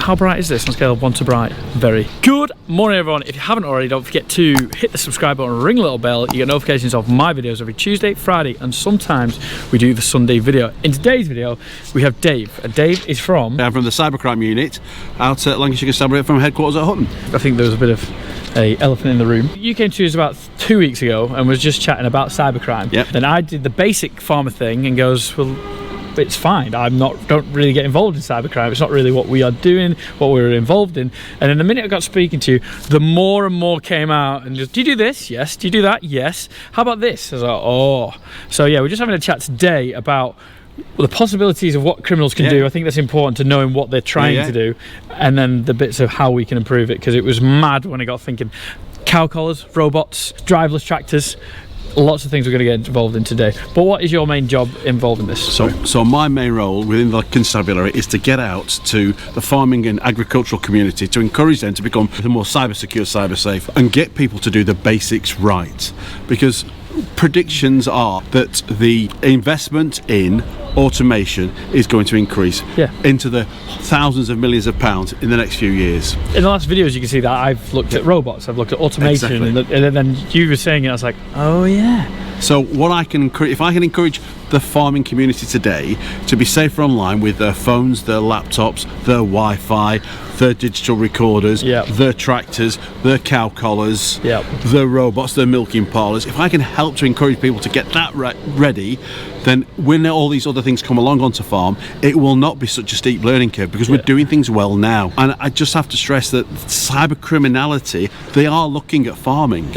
How bright is this on a scale of 1 to bright? Very. Good morning, everyone. If you haven't already, don't forget to hit the subscribe button and ring the little bell. You get notifications of my videos every Tuesday, Friday, and sometimes we do the Sunday video. In today's video, we have Dave. And Dave is from... I'm from the cybercrime unit out at Lancashire Constabulary from headquarters at Hutton. I think there was a bit of a elephant in the room. You came to us about 2 weeks ago and was just chatting about cybercrime. Yep. Then I did the basic farmer thing and goes, well, it's fine. Don't really get involved in cybercrime. It's not really what we are doing, what we're involved in. And then the minute I got speaking to you, the more and more came out and just, do you do this? Yes. Do you do that? Yes. How about this? I was like, oh. So yeah, we're just having a chat today about the possibilities of what criminals can do. I think that's important to knowing what they're trying to do, and then the bits of how we can improve it, because it was mad when I got thinking cow collars, robots, driverless tractors. Lots of things we're going to get involved in today. But what is your main job involved in this? So my main role within the constabulary is to get out to the farming and agricultural community to encourage them to become more cyber secure, cyber safe, and get people to do the basics right. Because predictions are that the investment in automation is going to increase into the thousands of millions of pounds in the next few years. In the last videos you can see that I've looked at robots, I've looked at automation, and then you were saying it, I was like, oh yeah. So what I can encourage, if I can encourage the farming community today to be safer online with their phones, their laptops, their Wi-Fi, their digital recorders, their tractors, their cow collars, their robots, their milking parlours, if I can help to encourage people to get that ready, then when all these other things come along onto farm, it will not be such a steep learning curve, because we're doing things well now. And I just have to stress that cyber criminality, they are looking at farming,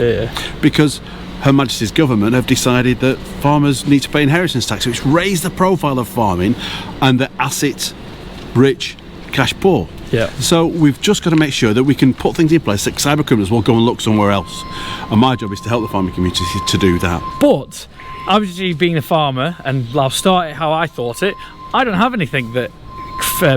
because Her Majesty's government have decided that farmers need to pay inheritance tax, which raised the profile of farming and the asset rich, cash poor. So we've just got to make sure that we can put things in place that cyber criminals will go and look somewhere else. And my job is to help the farming community to do that. But obviously, being a farmer, and I'll start it how I thought it, I don't have anything that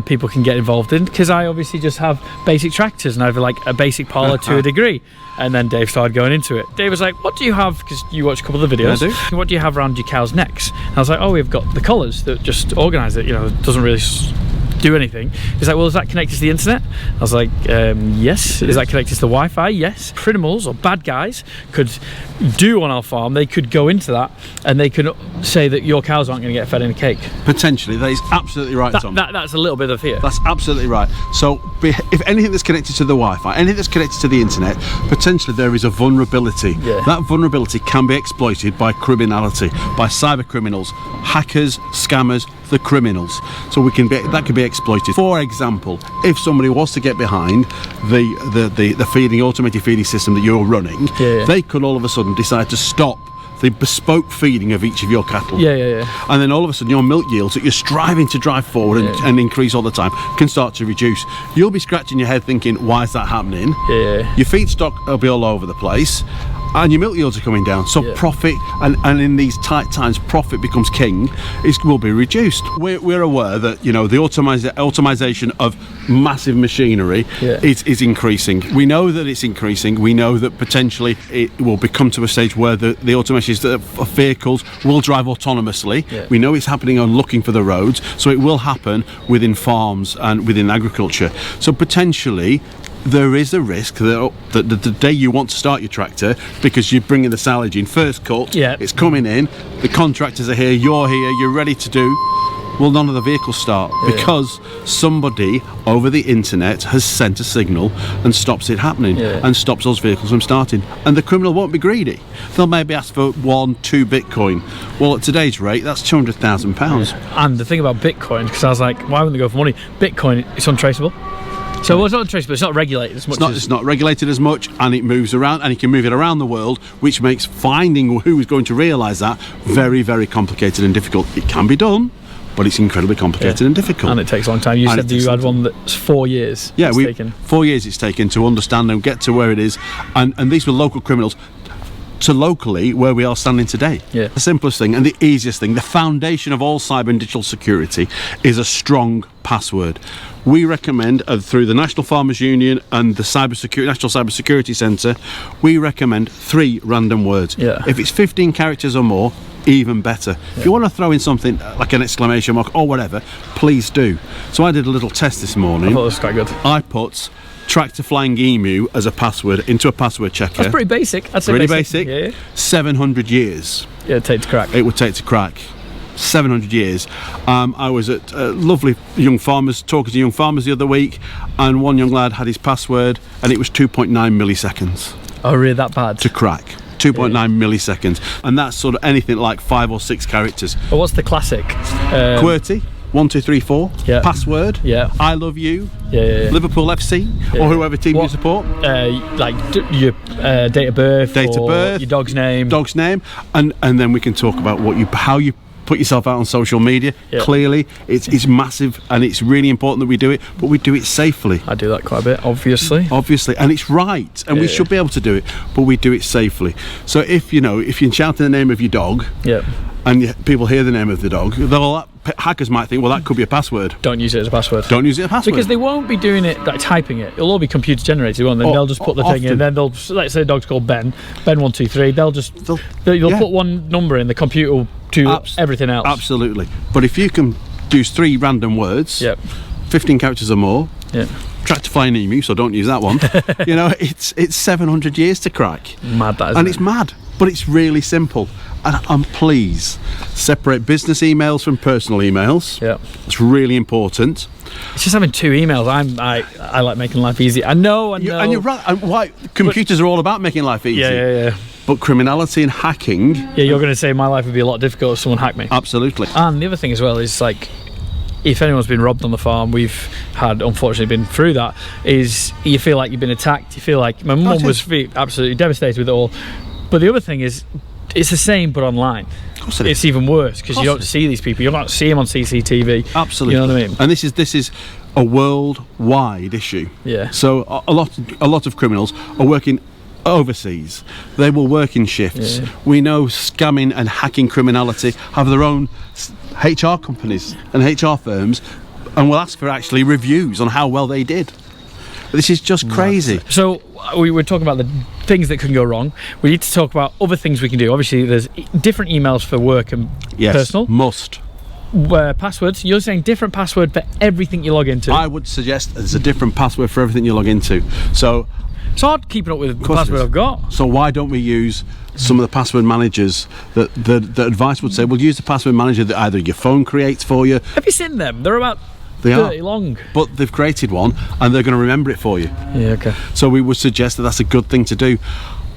people can get involved in, because I obviously just have basic tractors and I have like a basic parlour to a degree. And then Dave started going into it. Dave was like, what do you have, because you watch a couple of the videos, what do you have around your cows' necks? And I was like, oh, we've got the collars that just organise it, you know, it doesn't really do anything. He's like, well, is that connected to the internet? I was like, yes. Is that connected to the Wi-Fi? Yes. Criminals or bad guys could do on our farm, they could go into that and they could say that your cows aren't going to get fed in a cake. Potentially. That is absolutely right, Tom. That's a little bit of fear. That's absolutely right. So if anything that's connected to the Wi-Fi, anything that's connected to the internet, potentially there is a vulnerability. That vulnerability can be exploited by criminality, by cyber criminals, hackers, scammers, the criminals. So that could be exploited. For example, if somebody was to get behind the automated feeding system that you're running, they could all of a sudden decide to stop the bespoke feeding of each of your cattle. And then all of a sudden your milk yields that you're striving to drive forward and increase all the time can start to reduce. You'll be scratching your head thinking, why is that happening? Your feedstock will be all over the place and your milk yields are coming down. So profit, and in these tight times, profit becomes king, will be reduced. We're aware that, you know, the automation of massive machinery is increasing. We know that it's increasing. We know that potentially it will become to a stage where the automation of vehicles will drive autonomously. We know it's happening on looking for the roads, so it will happen within farms and within agriculture. So potentially there is a risk that the day you want to start your tractor, because you're bringing the silage in first cut, it's coming in, the contractors are here, you're here, you're ready to do, well, none of the vehicles start because somebody over the internet has sent a signal and stops it happening and stops those vehicles from starting. And the criminal won't be greedy. They'll maybe ask for 1-2 Bitcoin. Well, at today's rate, that's £200,000. And the thing about Bitcoin, because I was like, why wouldn't they go for money? Bitcoin, it's untraceable. So well, it's not untraceable, it's not regulated as much. It's not regulated as much, and it moves around, and you can move it around the world, which makes finding who is going to realise that very, very complicated and difficult. It can be done, but it's incredibly complicated and difficult. And it takes a long time. You said that you had one that's 4 years. 4 years it's taken to understand and get to where it is, and these were local criminals to locally where we are standing today. The simplest thing and the easiest thing, the foundation of all cyber and digital security, is a strong password. We recommend, through the National Farmers Union and the National Cyber Security Centre, we recommend 3 random words. If it's 15 characters or more, even better. If you want to throw in something like an exclamation mark or whatever, please do. So I did a little test this morning. I thought it was quite good. I put tractor flying emu as a password into a password checker. That's pretty basic. I'd say Pretty basic. Yeah. 700 years. Yeah, it'd take to crack. It would take to crack. 700 years. I was at lovely young farmers, talking to young farmers the other week, and one young lad had his password, and it was 2.9 milliseconds. Oh, really? That bad? To crack. 2.9 milliseconds, and that's sort of anything like 5 or 6 characters. But what's the classic? QWERTY, 1 2 3 4. Yeah. Password. Yeah. I love you. Yeah. Liverpool FC, or whoever team you support. Like your date of birth. Date of birth. Your dog's name. Dog's name, and then we can talk about how you put yourself out on social media. Yeah. Clearly, it's massive, and it's really important that we do it, but we do it safely. I do that quite a bit, obviously. And it's right, and we should be able to do it, but we do it safely. So if you shout the name of your dog, and people hear the name of the dog, hackers might think, well, that could be a password. Don't use it as a password. Don't use it as a password. Because they won't be doing it, like typing it. It'll all be computer generated, won't they? They'll just put the thing in, then they'll, let's say the dog's called Ben 123, they'll put one number in, the computer will do everything else. Absolutely. But if you can use 3 random words, 15 characters or more, tractor flying emu, so don't use that one. It's 700 years to crack. Mad, that, isn't and it? It's mad, but it's really simple. And please separate business emails from personal emails. Yeah, it's really important. It's just having 2 emails. I like making life easy. I know. And you're right. And why computers are all about making life easy. Yeah. But criminality and hacking. Yeah, you're going to say my life would be a lot difficult if someone hacked me. Absolutely. And the other thing as well is, like, if anyone's been robbed on the farm, we've had, unfortunately, been through that, is you feel like you've been attacked. You feel like, my mum was absolutely devastated with it all. But the other thing is, it's the same but online. Of course it is. It's even worse because you don't see these people. You don't see them on CCTV. Absolutely. You know what I mean? And this is a worldwide issue. Yeah. So a lot of criminals are working overseas. They will work in shifts. Yeah. We know scamming and hacking criminality have their own HR companies and HR firms, and will ask for actually reviews on how well they did. This is just crazy. So we were talking about the things that can go wrong. We need to talk about other things we can do. Obviously, there's different emails for work and personal. Must. Passwords. You're saying different password for everything you log into. I would suggest there's a different password for everything you log into. So it's hard keeping up with the password I've got. So why don't we use some of the password managers that the advice would say, well, use the password manager that either your phone creates for you. Have you seen them? They're about 30 long. But they've created one and they're going to remember it for you. Yeah, okay. So we would suggest that that's a good thing to do.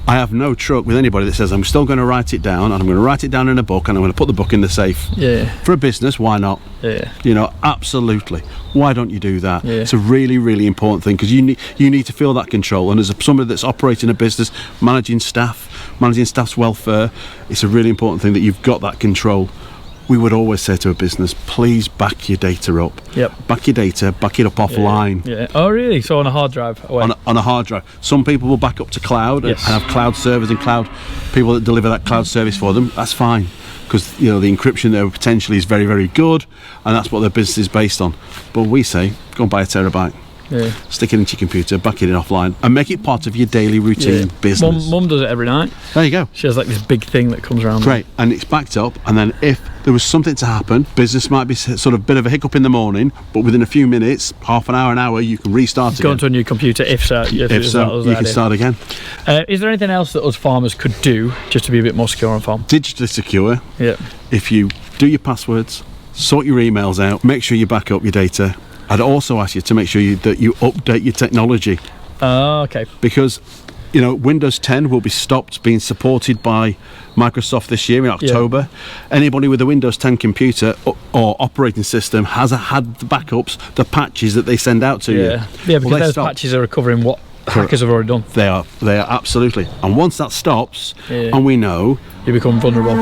I have no truck with anybody that says I'm still going to write it down, and I'm going to write it down in a book, and I'm going to put the book in the safe. Yeah. For a business, why not? Yeah. Absolutely. Why don't you do that? Yeah. It's a really, really important thing, because you need to feel that control. And as somebody that's operating a business, managing staff's welfare, it's a really important thing that you've got that control. We would always say to a business, please back your data up. Yep. Back your data, back it up offline. Yeah. Oh, really? So on a hard drive? On a hard drive. Some people will back up to cloud and have cloud servers and cloud people that deliver that cloud service for them. That's fine, because the encryption there potentially is very, very good, and that's what their business is based on. But we say, go and buy a terabyte. Yeah. Stick it into your computer, back it in offline, and make it part of your daily routine business. Mum does it every night. There you go. She has like this big thing that comes around. Great, and it's backed up, and then if there was something to happen, business might be sort of a bit of a hiccup in the morning, but within a few minutes, half an hour, you can restart again. Go onto a new computer, if so, you can start again. Is there anything else that us farmers could do just to be a bit more secure on farm? Digitally secure. Yeah. If you do your passwords, sort your emails out, make sure you back up your data. I'd also ask you to make sure that you update your technology. Okay. Because, Windows 10 will be stopped being supported by Microsoft this year in October. Yeah. Anybody with a Windows 10 computer or operating system has had the backups, the patches that they send out to you. Yeah, because those patches are covering what hackers have already done. They are absolutely. And once that stops, and we know, you become vulnerable.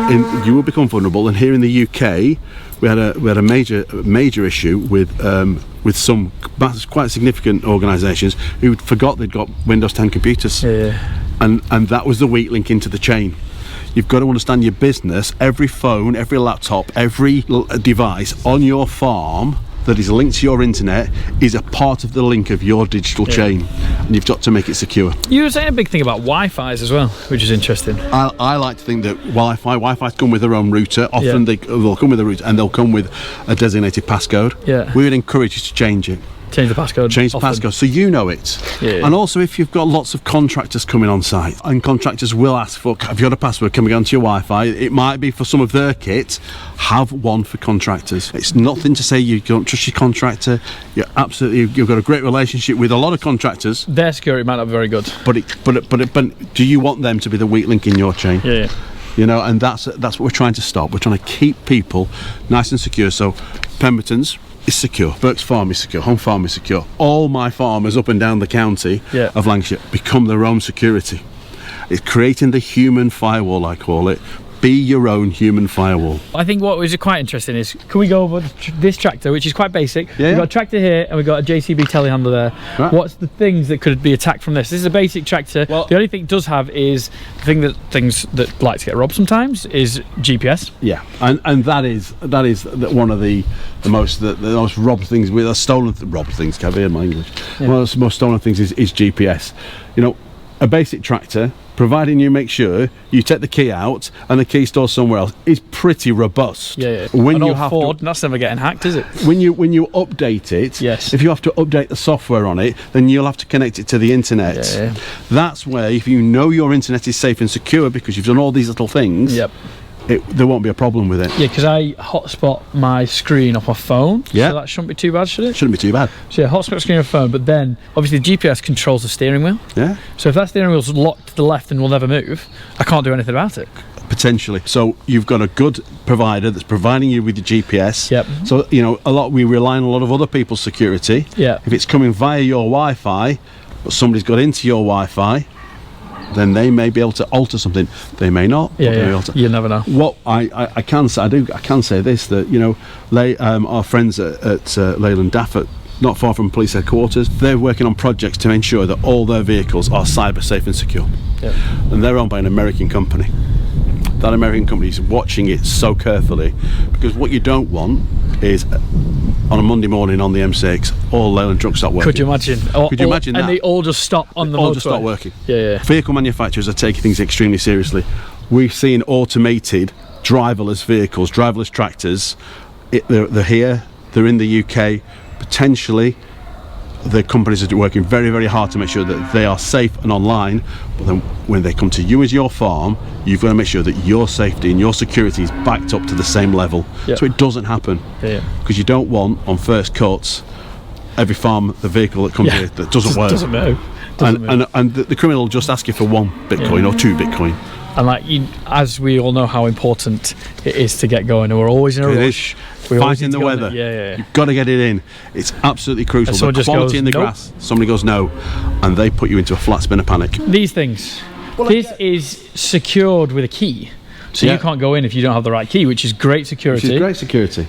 You will become vulnerable. And here in the UK, we had a major issue with some quite significant organisations who forgot they'd got Windows 10 computers. Yeah. And that was the weak link into the chain. You've got to understand your business. Every phone, every laptop, every device on your farm that is linked to your internet is a part of the link of your digital chain, and you've got to make it secure. You were saying a big thing about Wi-Fi's as well, which is interesting. I like to think that Wi-Fi's come with their own router. Often they'll come with a router, and they'll come with a designated passcode. Yeah. We would encourage you to change it. Change the passcode. Change the passcode so you know it. Yeah. And also, if you've got lots of contractors coming on site, and contractors will ask for, have you got a password? Can we go onto your Wi-Fi? It might be for some of their kit. Have one for contractors. It's nothing to say you don't trust your contractor. You've got a great relationship with a lot of contractors. Their security might not be very good. But do you want them to be the weak link in your chain? Yeah. You know, and that's what we're trying to stop. We're trying to keep people nice and secure. So Pemberton's is secure, Birks Farm is secure, Home Farm is secure. All my farmers up and down the county of Lancashire become their own security. It's creating the human firewall, I call it. Be your own human firewall. I think what was quite interesting is, can we go over this tractor, which is quite basic? Yeah. We've got a tractor here and we've got a JCB telehandler there. Right. What's the things that could be attacked from this? This is a basic tractor. Well, the only thing it does have is the thing that things that like to get robbed sometimes is GPS. Yeah, and that is one of the most robbed things with robbed things. Can't hear my English. Yeah. One of the most stolen things is GPS. You know, a basic tractor, providing you make sure you take the key out and the key stored somewhere else, is pretty robust. Yeah. When An you old have Ford, that's never getting hacked, is it? when you update it, yes. If you have to update the software on it, then you'll have to connect it to the internet. Yeah. That's where, if you know your internet is safe and secure because you've done all these little things, Yep. there won't be a problem with it. Yeah, because I hotspot my screen off my phone. Yeah. So that shouldn't be too bad, should it? Shouldn't be too bad. So yeah, hotspot screen on phone, but then obviously the GPS controls the steering wheel. Yeah. So if that steering wheel's locked to the left and will never move, I can't do anything about it. Potentially. So you've got a good provider that's providing you with the GPS. Yep. So we rely on a lot of other people's security. Yeah. If it's coming via your Wi-Fi, but somebody's got into your Wi-Fi, then they may be able to alter something. They may not. Yeah. You never know. What I can say, I can say this, that our friends at Leyland Daffert, not far from police headquarters, they're working on projects to ensure that all their vehicles are cyber safe and secure. Yep. And they're owned by an American company. That American company is watching it so carefully, because what you don't want is on a Monday morning on the M6 all Leyland trucks stop working. Could you imagine? Could you imagine that? And they all just stop on the motorway. All just stop working. Yeah. Vehicle manufacturers are taking things extremely seriously. We've seen automated driverless vehicles, driverless tractors. They're here, they're in the UK. Potentially the companies are working very, very hard to make sure that they are safe and online, but then when they come to you as your farm, you've got to make sure that your safety and your security is backed up to the same level. Yep. So it doesn't happen. Because you don't want, on first cuts, every farm, the vehicle that comes here that doesn't work. Doesn't move. And the criminal will just ask you for 1 Bitcoin or 2 Bitcoin. And as we all know how important it is to get going, and we're always in a rush. Fighting the weather. You've got to get it in. It's absolutely crucial. The quality in the grass. Somebody goes no, and they put you into a flat spinner panic. These things. This is secured with a key. So you can't go in if you don't have the right key, which is great security.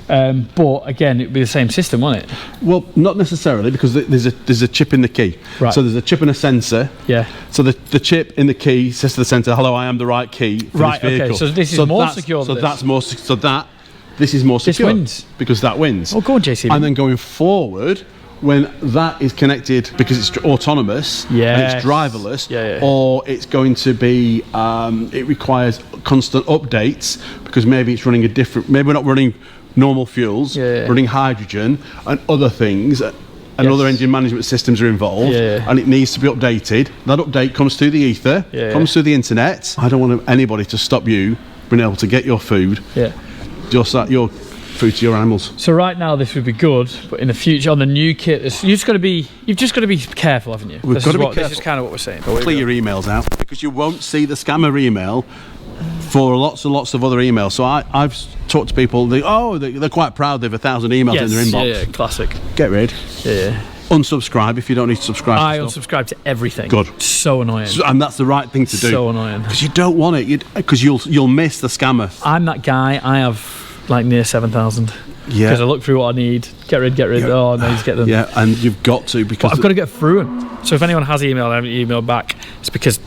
But again, it'd be the same system, wouldn't it? Well, not necessarily, because there's a chip in the key. Right. So there's a chip and a sensor. Yeah. So the chip in the key says to the sensor, "Hello, I am the right key for this vehicle." Okay. So this is more secure. This is more secure. This wins because that wins. Oh, go on, JC. And then going forward, when that is connected, because it's autonomous and it's driverless, or it's going to be, it requires constant updates, because maybe it's running maybe we're not running normal fuels, running hydrogen and other things, and other engine management systems are involved, and it needs to be updated. That update comes through the ether, comes through the internet. I don't want anybody to stop you being able to get your food. Your food to your animals. So right now this would be good, but in the future on the new kit, you've just got to be careful, haven't you? We've got to be careful. This is kind of what we're saying. Clear your emails out, because you won't see the scammer email for lots and lots of other emails. So I've talked to people. They're quite proud. They have 1,000 emails in their inbox. Yeah, classic. Get rid. Yeah. Unsubscribe if you don't need to subscribe. I unsubscribe to everything. Good. So annoying. And that's the right thing to do. So annoying. Because you don't want it. Because you'll miss the scammer. I'm that guy. I have like near 7,000. Yeah. Because I look through what I need. Get rid. Yeah. Oh, no, just get them. Yeah, and you've got to, because I've got to get through them. So if anyone has emailed, I haven't emailed back. It's because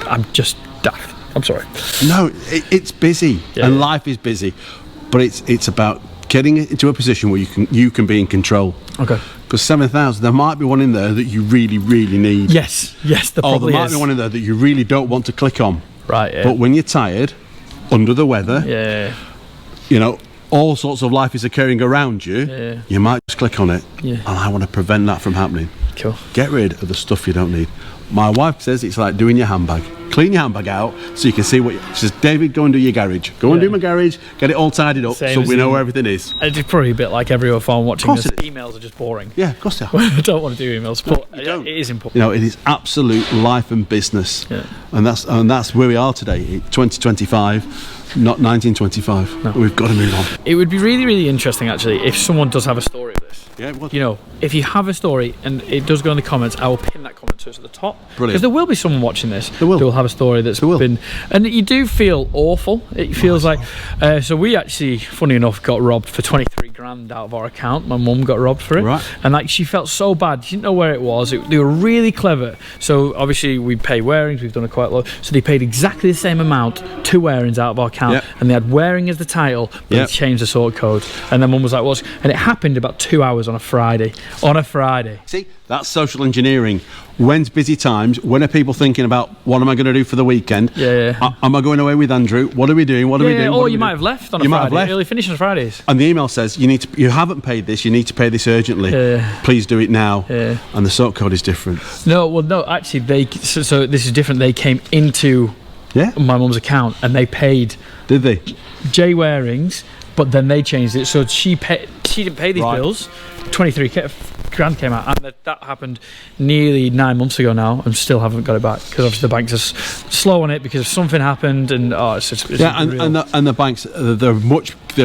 I'm just daft. I'm sorry. No, it's busy, and life is busy, but it's about getting into a position where you can be in control. Okay. Because 7,000, there might be one in there that you really, really need. Yes, there probably might be one in there that you really don't want to click on. Right, yeah. But when you're tired, under the weather, you know, all sorts of life is occurring around you, you might just click on it. Yeah. And I want to prevent that from happening. Cool. Get rid of the stuff you don't need. My wife says it's like doing your handbag. Clean your handbag out so you can see what. She says, David, go and do your garage. Go and do my garage. Get it all tidied up so we know where everything is. It's probably a bit like every other farm watching this. Emails are just boring. Yeah, of course they are. I don't want to do emails, but it is important. You know, it is absolute life and business. Yeah. And that's where we are today, 2025. Not 1925. No. We've got to move on. It would be really, really interesting, actually, if someone does have a story of this. Yeah, it would. You know, if you have a story and it does go in the comments, I will pin that comment to us at the top. Brilliant. Because there will be someone watching this who will have a story that's been... And you do feel awful. It feels like... so we actually, funny enough, got robbed for 23 grand out of our account. My mum got robbed for it. Right. And like, she felt so bad. She didn't know where it was. They were really clever. So obviously we pay wearings. We've done it quite low. So they paid exactly the same amount, 2 wearings out of our account. Yep. And they had wearing as the title, but they changed the sort code. And then mum was like, "What?" And it happened about 2 hours on a Friday. See, that's social engineering. When's busy times? When are people thinking about what am I going to do for the weekend? Am I going away with Andrew? What are we doing? What are we doing? Or you might have left on a Friday. Early finish on Fridays. And the email says you haven't paid this. You need to pay this urgently. Please do it now. And the sort code is different. No. Actually, so this is different. They came into my mum's account and they paid. Did they? J wearings, but then they changed it. So she didn't pay these bills. 23 grand came out, and that happened nearly 9 months ago now, and still haven't got it back because obviously the banks are slow on it because something happened, and it's and the banks they're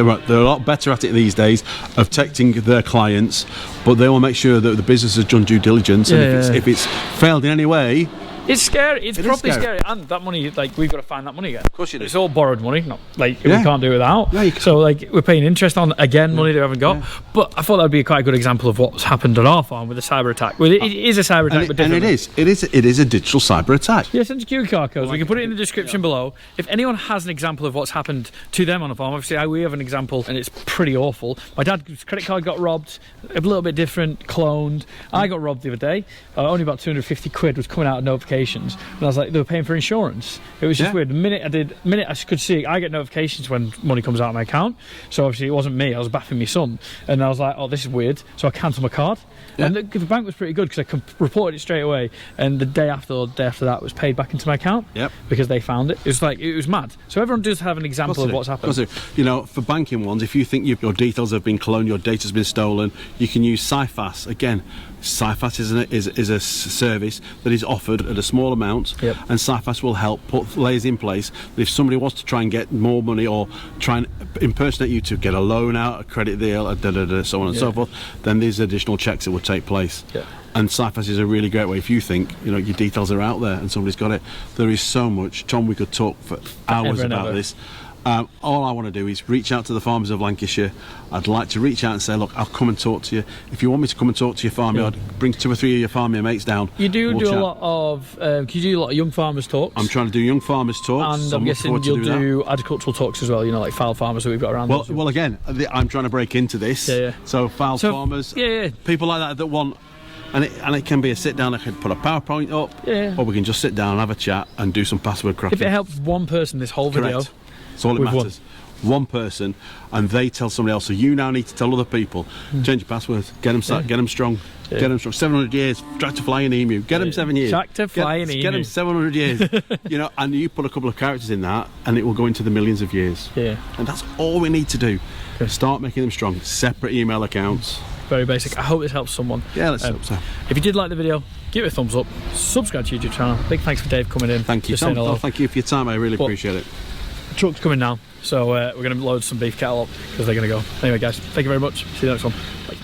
a lot better at it these days of protecting their clients, but they will make sure that the business has done due diligence, and if it's failed in any way. It's scary. It's probably scary. And that money, like, we've got to find that money again. Of course you do. It's all borrowed money. Not like we can't do it without. So like we're paying interest on money that we haven't got. But I thought that would be quite a good example of what's happened on our farm with the cyber attack. Well, it is a cyber attack, but different. And it is a digital cyber attack. Yeah, send QR codes. We can put it in the description below. If anyone has an example of what's happened to them on a farm, obviously we have an example, and it's pretty awful. My dad's credit card got robbed. A little bit different, cloned. I got robbed the other day. Only about 250 quid was coming out of notifications, and I was like, they were paying for insurance. It was just weird. The minute I could see, I get notifications when money comes out of my account. So obviously it wasn't me. I was baffing my son, and I was like, oh, this is weird. So I cancelled my card. And the bank was pretty good because I reported it straight away, and the day after that was paid back into my account because they found it. It was mad. So everyone does have an example of what's happened. You know, for banking ones, if you think your details have been cloned, your data's been stolen, you can use CyFAS. Again, CyFAS is a service that is offered at a small amount, and CyFAS will help put layers in place that if somebody wants to try and get more money or try and impersonate you to get a loan out, a credit deal, so on and so forth, then there's additional checks that would take place. And CyFAS is a really great way. If you think your details are out there and somebody's got it, there is so much. Tom, we could talk for hours about this. All I want to do is reach out to the farmers of Lancashire. I'd like to reach out and say, look, I'll come and talk to you. If you want me to come and talk to your farmyard, bring 2 or 3 of your farmyard mates down. You do a lot of young farmers talks. I'm trying to do young farmers talks. And I'm guessing you'll do agricultural talks as well, like fowl farmers that we've got around. Well, again, I'm trying to break into this. So fowl farmers, people like that want... And it can be a sit down. I could put a PowerPoint up, or we can just sit down and have a chat and do some password cracking. If it helps one person, this whole video, that's all it matters. One person, and they tell somebody else. So you now need to tell other people, change your passwords, get them set, get them strong, get them strong. 700 years, track to fly an emu, get them 7 years. Track to fly an emu. Get them 700 years. And you put a couple of characters in that, and it will go into the millions of years. And that's all we need to do. Start making them strong. Separate email accounts. Very basic. I hope this helps someone. Yeah, let's hope so. If you did like the video, give it a thumbs up, subscribe to YouTube channel. Big thanks for Dave coming in. Thank you, Tom. Thank you for your time. I really appreciate it. The truck's coming now, so we're going to load some beef cattle up because they're going to go. Anyway, guys, thank you very much. See you next one. Bye.